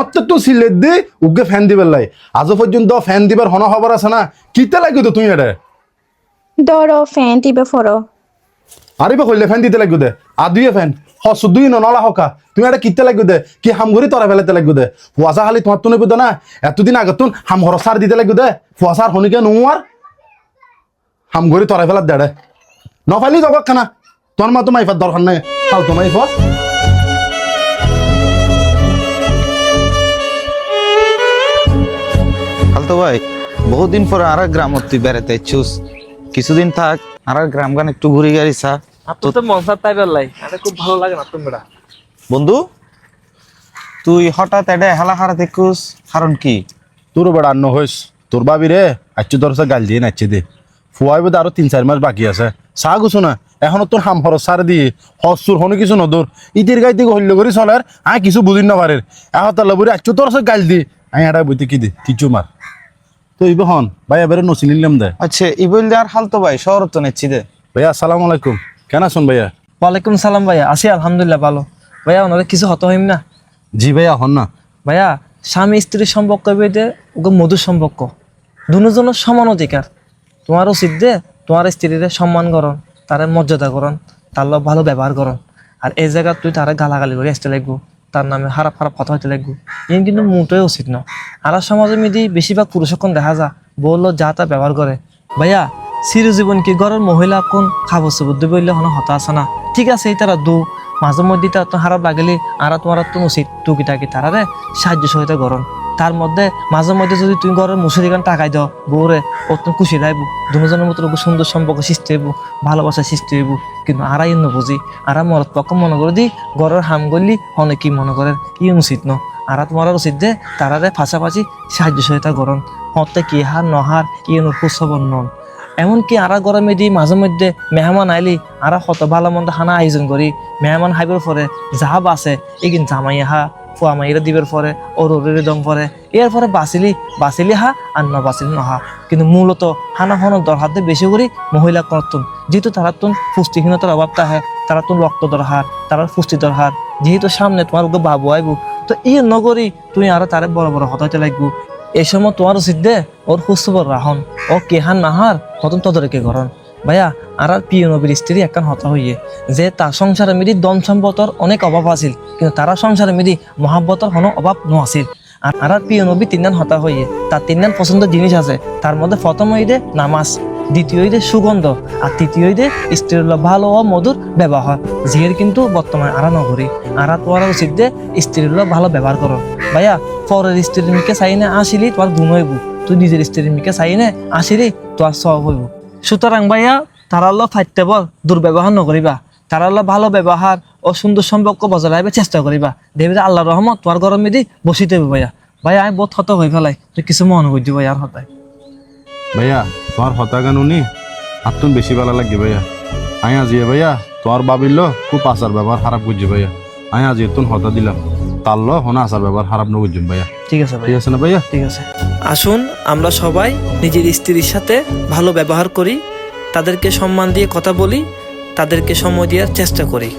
মত তো সিলেট দি উগে ফ্যান দিবার লাই আজ পর্যন্ত ফ্যান দিবার হন খবর আছে না কিতে লাগবে তো তুই এটা ধরো ফ্যান টিপে ফরো আরে বা কইলে ফ্যান দিতে লাগবে দে আদুয়ে ফ্যান দুই নলা হকা তুমি এটা কিতে লাগবে দে কি হামঘরি তরা ফেলাতে লাগবে দে ফুয়াশা খালি তোমার তো নেবে না এতদিন আগে তুন হাম হরসার দিতে লাগবে দে ফুয়াশার হনিকে নোয়ার হামঘরি তরা ফেলার দেড়ে নফাইলি জগৎ খানা তোর মা তো মাইফার দরকার নাই ফালতু মাইফা হালতো ভাই বহুদিন পরে আর গ্রাম তুই বেড়াতে ইচ্ছুস কিছুদিন থাক আর গ্রাম গান একটু ঘুরে গাড়ি চা আপনার তো মনসার তাই বেলাই আমার খুব ভালো লাগে না তোমরা বন্ধু তুই হঠাৎ এটা হেলা হারা দেখুস কারণ কি তোর বেড়া আন্ন হইস তোর বাবি রে আচ্ছু তোর গাল দিয়ে নাচছে দে ফুয়াই বোধ আরো 3-4 মাস বাকি আছে চা গুছো না এখনো তোর হাম হরস সার দিয়ে হসুর হনো কিছু নদর ইতির গাই দিকে হইল করি চলার আয় কিছু বুঝিন না পারে এখন তার লবরি আচ্ছু তোর গাল দি আয় এটা বইতে কি দে কিছু মার তো ইবে হন ভাই এবারে নসি নিলাম দে আচ্ছা ইবল আর হালতো ভাই শহর তো নেচ্ছি দে ভাইয়া আসসালামু আলাইকুম কেন আছেন ভাইয়া ওয়ালাইকুম সালাম ভাইয়া আছি আলহামদুলিল্লাহ ভালো ভাইয়া ওনাদের কিছু হত হইম না জি ভাইয়া হন না ভাইয়া স্বামী স্ত্রীর সম্পর্ক বেঁধে ওকে মধুর সম্পর্ক দুজনের সমান অধিকার তোমার উচিত দে তোমার স্ত্রীর সম্মান করন তার মর্যাদা করন তার লোক ভালো ব্যবহার করন আর এই জায়গা তুই তারা গালাগালি করে আসতে লাগবো তার নামে খারাপ খারাপ কথা হইতে লাগবো এই কিন্তু মোটেই উচিত না আর সমাজে মিদি বেশিরভাগ পুরুষক্ষণ দেখা যা বললো যা তা ব্যবহার করে ভাইয়া চিরজীবন কি ঘরের মহিলা কোন খাবো বুদ্ধি বললে হন হতা আছে না ঠিক আছে এই তারা মাঝে মধ্যে তার তো খারাপ লাগলে আর তোমার তো উচিত টুকিটাকি তারারে সাহায্য সহায়তা করন তার মধ্যে মাঝে মধ্যে যদি তুমি ঘরের মুসুরি গান টাকাই দাও বউরে ও তুমি খুশি রাখব দুজনের মতো সুন্দর সম্পর্ক সৃষ্টি হইব ভালোবাসা সৃষ্টি হইব কিন্তু আরাই ন বুঝি আর মরত পক্ষ মনে করে দি ঘরের হাম গলি অনেক কি মনে করেন কি উচিত ন আর তোমার উচিত যে তারারে পাশাপাশি সাহায্য সহায়তা করন হতে কি হার নহার কি খুশবর নন এমনকি আরা গরমে দি মাঝে মধ্যে মেহমান আইলি আরা কত ভালো মন্দ খানা আয়োজন করি মেহমান হাইবার পরে যাহা বাসে এই কিন্তু জামাই হা ফুয়া মাইরা দিবের পরে ওর দম পরে এর পরে বাসিলি হা আর ন বাসিলি নহা কিন্তু মূলত হানা হন দরহাতে বেশি করি মহিলা করতুন যেহেতু তারা তুন পুষ্টিহীনতার অভাব তাহে তারা তুন রক্ত দরহার তারা পুষ্টি দরহার যেহেতু সামনে তোমার বাবু আইব তো এই নগরী তুই আরো তারে বড় বড় হতাইতে লাগবো এই সময় তোমার উচিত দে ওর সুস্থবর রাহন ও কেহান নাহার হতন তদরেকে করন ভাইয়া আর প্রিয় নবীর স্ত্রী একখান হতা হইয়ে যে তার সংসারে মিদি দম সম্পদর অনেক অভাব আছিল কিন্তু তারা সংসারে মিদি মহাব্বতর কোনো অভাব আছিল আর প্রিয় নবী 3 দিন হতা হইয়ে তার 3 দিন পছন্দের জিনিস আছে তার মধ্যে প্রথম হইদে নামাজ দ্বিতীয় হইদে সুগন্ধ আর তৃতীয় হইদে স্ত্রীর ভালো ও মধুর ব্যবহার জিহের কিন্তু বর্তমানে আরা নগরী আর তোমার উচিত দে স্ত্রীর ভালো ব্যবহার করো ভাইয়া পরের স্ত্রীর মিকে চাই না আসিলি তোমার গুণ হইব তুই নিজের স্ত্রীর মিকে চাই না আসিলি তোমার সব হইব সুতরাং ভাইয়া তারাল্লা ফাইতে বল দুর্ব্যবহার নকরিবা তারাল্লা ভালো ব্যবহার ও সুন্দর সম্পর্ক বজায় রাখবে চেষ্টা করিবা দেবী আল্লাহ রহমত তোমার গরম মেদি বসিতে হবে ভাইয়া আমি বহুত হত হয়ে ফেলাই তুই কিছু মনে করছি ভাইয়া আর হতায় ভাইয়া তোমার হতা গান উনি হাতুন বেশি ভালো লাগবে ভাইয়া আয় আজিয়ে ভাইয়া তোমার বাবিল খুব আচার ব্যবহার খারাপ করছি ভাইয়া আয় আজিয়ে তুন হতা দিলাম তাল্ল হনা আচার ব্যবহার খারাপ ন করছি ভাইয়া ঠিক আছে ঠিক আছে না ভাইয়া ঠিক আছে আসুন আমরা সবাই নিজের স্ত্রীর সাথে ভালো ব্যবহার করি তাদেরকে সম্মান দিয়ে কথা বলি তাদেরকে সময় দেওয়ার চেষ্টা করি